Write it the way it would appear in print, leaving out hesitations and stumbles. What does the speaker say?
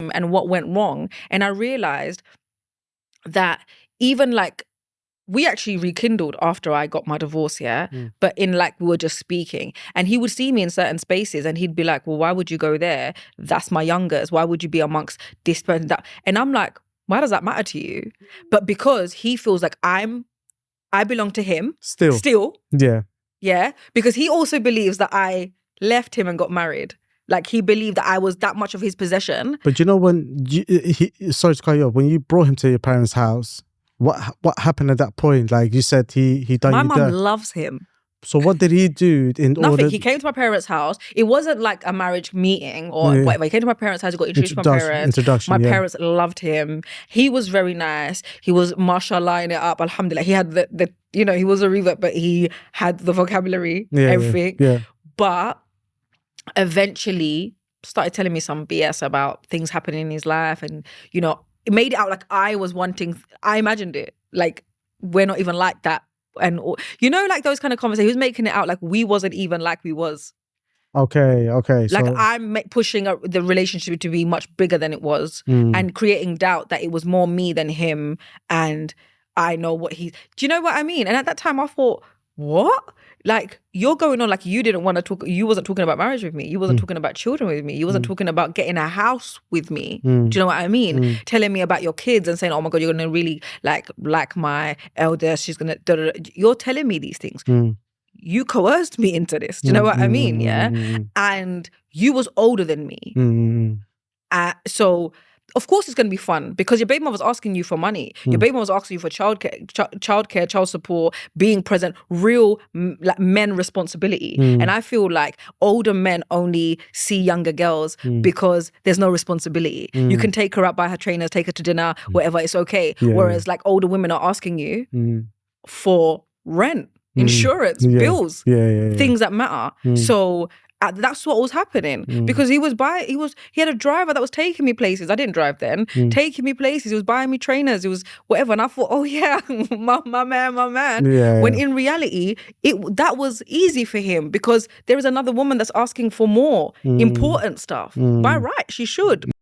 him and what went wrong. And I realized that even like, we actually rekindled after I got my divorce, but in like, we were just speaking, and he would see me in certain spaces and he'd be like, well, why would you go there? That's my youngers. Why would you be amongst this person, that? And I'm like, why does that matter to you? But because he feels like I belong to him still. Yeah. Because he also believes that I left him and got married. Like, he believed that I was that much of his possession. But you know, when sorry to cut you off, when you brought him to your parents' house, what happened at that point? Like you said, he done My you mum dirt. loves him. So what did he do in Nothing. order? He came to my parents' house. It wasn't like a marriage meeting or whatever. He came to my parents' house. He got introduced to my parents. My parents loved him. He was very nice. He was mashallah-ing it up. Alhamdulillah. He had the you know, he was a revert, but he had the vocabulary, everything. Yeah. But eventually started telling me some BS about things happening in his life, and you know, it made it out like I was wanting. I imagined it like we're not even like that. And you know, like those kind of conversations, he was making it out like we wasn't even like we was. Okay. Like, so I'm pushing the relationship to be much bigger than it was, and creating doubt that it was more me than him, and I know what do you know what I mean? And at that time I thought, what? Like, you're going on like you didn't want to talk, you wasn't talking about marriage with me, you wasn't talking about children with me, you wasn't talking about getting a house with me. Do you know what I mean? Telling me about your kids and saying, oh my God, you're gonna really like my elder, she's gonna you're telling me these things. You coerced me into this. Do you know what I mean? Yeah. And you was older than me. So of course it's going to be fun because your baby mom was asking you for money. Your baby mom was asking you for childcare, child support, being present, real like men responsibility. And I feel like older men only see younger girls because there's no responsibility. You can take her out, buy her trainers, take her to dinner, whatever, it's okay. Whereas like older women are asking you for rent, insurance, bills, things that matter. So that's what was happening because he had a driver that was taking me places. I didn't drive then. Taking me places. He was buying me trainers. It was whatever. And I thought, oh yeah, my man. When in reality, that was easy for him because there is another woman that's asking for more important stuff. By right, she should.